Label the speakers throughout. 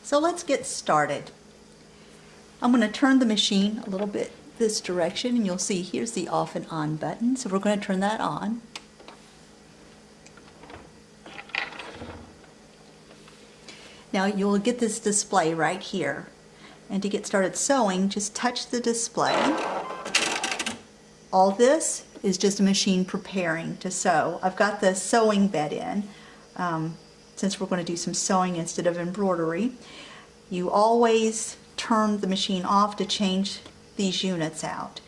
Speaker 1: So let's get started. I'm going to turn the machine a little bit this direction, and you'll see here's the off and on button. So we're going to turn that on. Now you'll get this display right here. And to get started sewing, just touch the display. All this is just a machine preparing to sew. I've got the sewing bed in, since we're going to do some sewing instead of embroidery. You always turn the machine off to change these units out.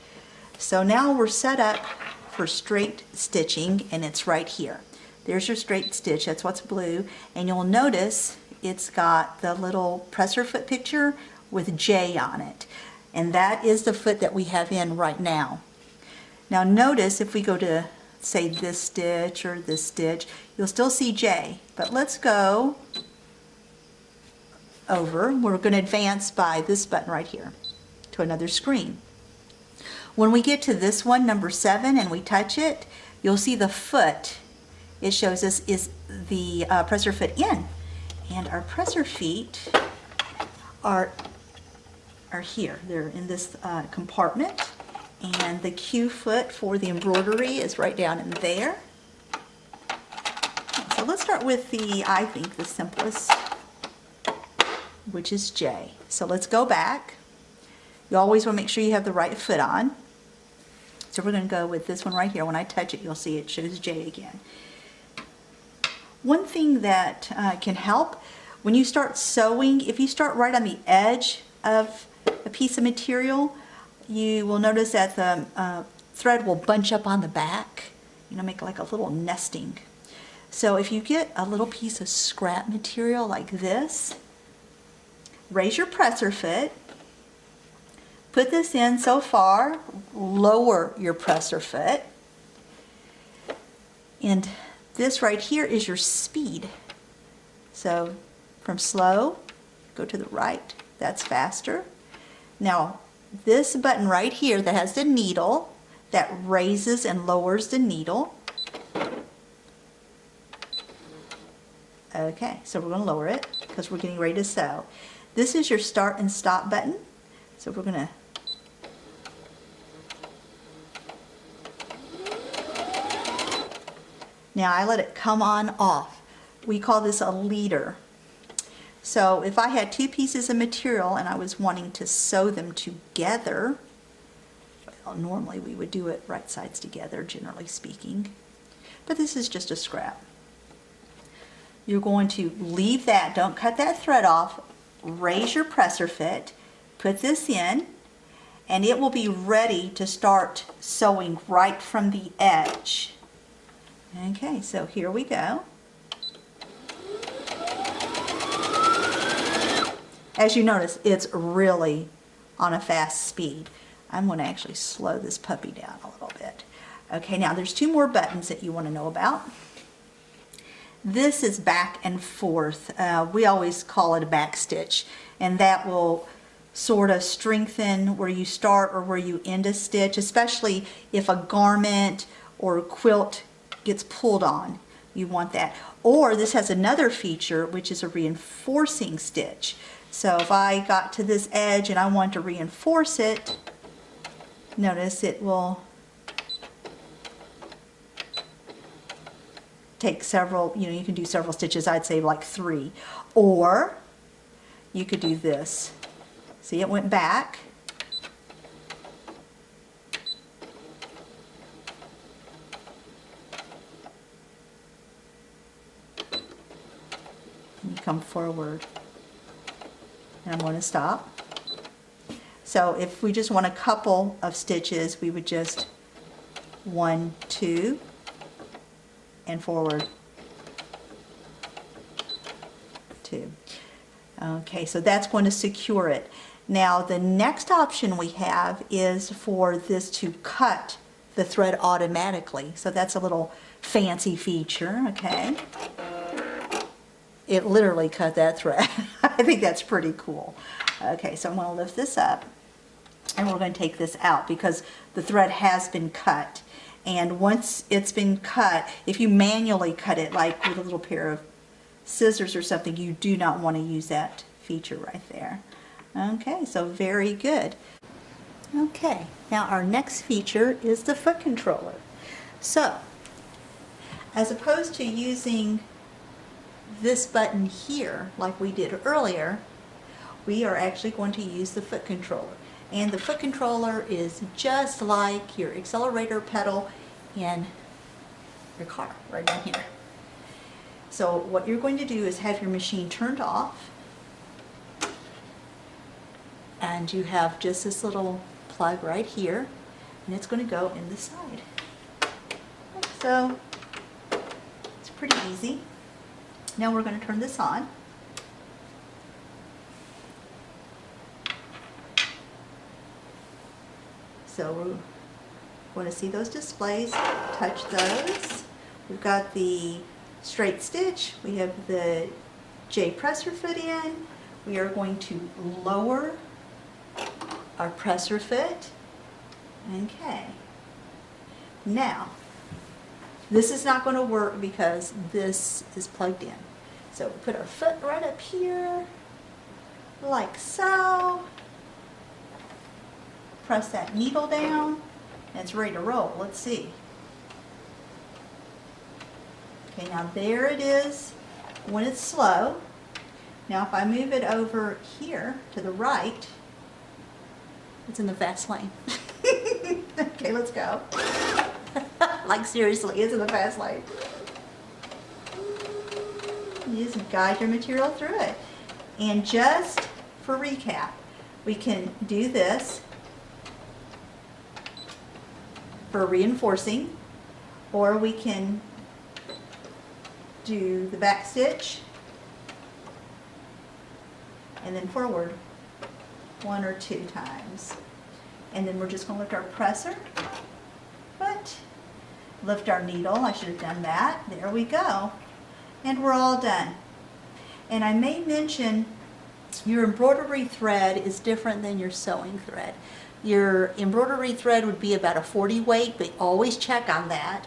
Speaker 1: So now we're set up for straight stitching, and it's right here. There's your straight stitch, that's what's blue, and you'll notice it's got the little presser foot picture with J on it, and that is the foot that we have in right now. Now notice if we go to say this stitch or this stitch, you'll still see J, but let's go over. We're going to advance by this button right here to another screen. When we get to this one, number 7, and we touch it, you'll see the foot. It shows us is the presser foot in, and our presser feet are here. They're in this compartment, and the Q foot for the embroidery is right down in there. So let's start with I think the simplest, which is J. So let's go back. You always want to make sure you have the right foot on. So we're going to go with this one right here. When I touch it, you'll see it shows J again. One thing that can help when you start sewing, if you start right on the edge of a piece of material, you will notice that the thread will bunch up on the back, make like a little nesting. So if you get a little piece of scrap material like this, raise your presser foot, put this in so far, lower your presser foot, and this right here is your speed. So from slow, go to the right, that's faster. Now this button right here that has the needle, that raises and lowers the needle. Okay, so we're going to lower it because we're getting ready to sew. This is your start and stop button. So we're going to now I let it come on off. We call this a leader. So if I had 2 pieces of material and I was wanting to sew them together, well, normally we would do it right sides together, generally speaking, but this is just a scrap. You're going to leave that, don't cut that thread off, raise your presser foot, put this in, and it will be ready to start sewing right from the edge. Okay, so here we go. As you notice, it's really on a fast speed. I'm going to actually slow this puppy down a little bit. Okay, now there's 2 more buttons that you want to know about. This is back and forth. We always call it a back stitch, and that will sort of strengthen where you start or where you end a stitch, especially if a garment or a quilt gets pulled on. You want that. Or this has another feature, which is a reinforcing stitch. So if I got to this edge and I want to reinforce it, notice it will take several, you can do several stitches, I'd say like 3. Or you could do this. See, it went back. And you come forward. And I'm going to stop. So if we just want a couple of stitches, we would just 1, 2, and forward 2. Okay, so that's going to secure it. Now the next option we have is for this to cut the thread automatically. So that's a little fancy feature, okay? It literally cut that thread. I think that's pretty cool. Okay, so I'm going to lift this up, and we're going to take this out because the thread has been cut. And once it's been cut, if you manually cut it, like with a little pair of scissors or something, you do not want to use that feature right there. Okay, so very good. Okay, now our next feature is the foot controller. So, as opposed to using this button here like we did earlier, we are actually going to use the foot controller. And the foot controller is just like your accelerator pedal in your car, right down here. So what you're going to do is have your machine turned off, and you have just this little plug right here, and it's going to go in the side. So it's pretty easy. Now we're going to turn this on. So we're going to see those displays, touch those. We've got the straight stitch, we have the J presser foot in. We are going to lower our presser foot. Okay. Now, this is not going to work because this is plugged in. So we put our foot right up here, like so. Press that needle down, and it's ready to roll. Let's see. Okay, now there it is when it's slow. Now if I move it over here to the right, it's in the fast lane. Okay, let's go. Like seriously, it's in the fast lane. You just guide your material through it. And just for recap, we can do this for reinforcing, or we can do the back stitch and then forward 1 or 2 times. And then we're just going to lift our presser, but lift our needle. I should have done that. There we go. And we're all done. And I may mention your embroidery thread is different than your sewing thread. Your embroidery thread would be about a 40 weight, but always check on that.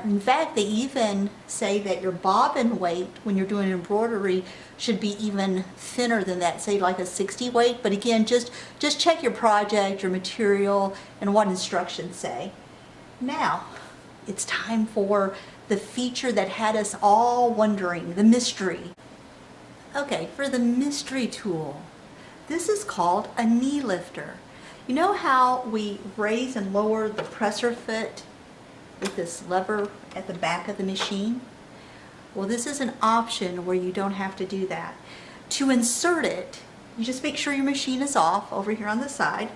Speaker 1: In fact, they even say that your bobbin weight when you're doing embroidery should be even thinner than that, say like a 60 weight. But again, just check your project, your material, and what instructions say. Now, it's time for the feature that had us all wondering, the mystery. Okay, for the mystery tool, this is called a knee lifter. You know how we raise and lower the presser foot with this lever at the back of the machine? Well, this is an option where you don't have to do that. To insert it, you just make sure your machine is off over here on the side,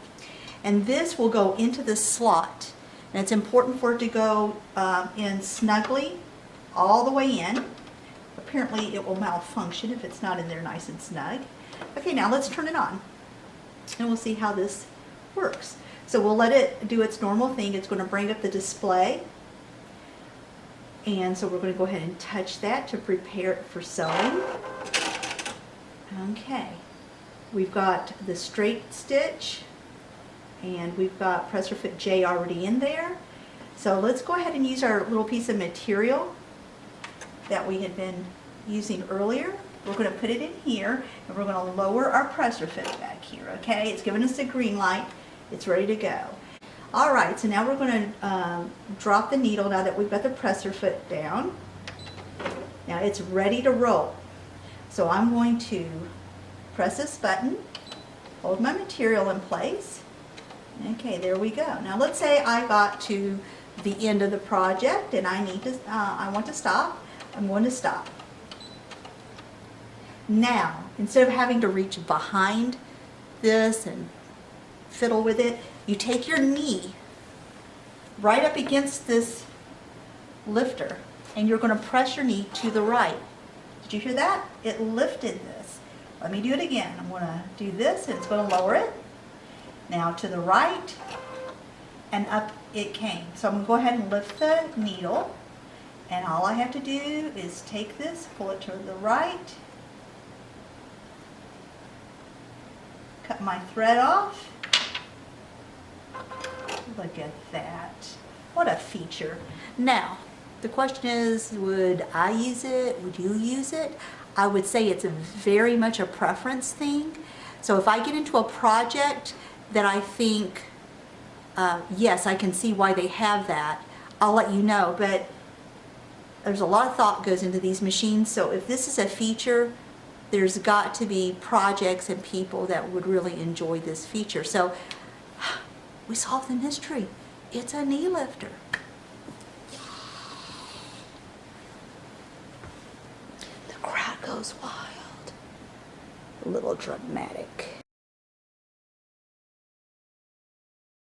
Speaker 1: and this will go into the slot. And it's important for it to go in snugly all the way in. Apparently it will malfunction if it's not in there nice and snug. Okay, now let's turn it on, and we'll see how this works. So we'll let it do its normal thing. It's going to bring up the display. And so we're going to go ahead and touch that to prepare it for sewing. Okay. We've got the straight stitch, and we've got presser foot J already in there. So let's go ahead and use our little piece of material that we had been using earlier. We're going to put it in here, and we're going to lower our presser foot back here, okay? It's giving us the green light. It's ready to go. All right, so now we're going to drop the needle now that we've got the presser foot down. Now it's ready to roll. So I'm going to press this button, hold my material in place. Okay, there we go. Now let's say I got to the end of the project and I need to, I want to stop. I'm going to stop. Now, instead of having to reach behind this and fiddle with it, you take your knee right up against this lifter and you're going to press your knee to the right. Did you hear that? It lifted this. Let me do it again. I'm going to do this and it's going to lower it. Now to the right, and up it came. So I'm going to go ahead and lift the needle, and all I have to do is take this, pull it to the right, cut my thread off. Look at that. What a feature. Now, The question is, would I use it? Would you use it? I would say it's very much a preference thing. So if I get into a project that I think, yes, I can see why they have that, I'll let you know. But there's a lot of thought goes into these machines. So if this is a feature, there's got to be projects and people that would really enjoy this feature. So we solved the mystery. It's a knee lifter. The crowd goes wild. A little dramatic.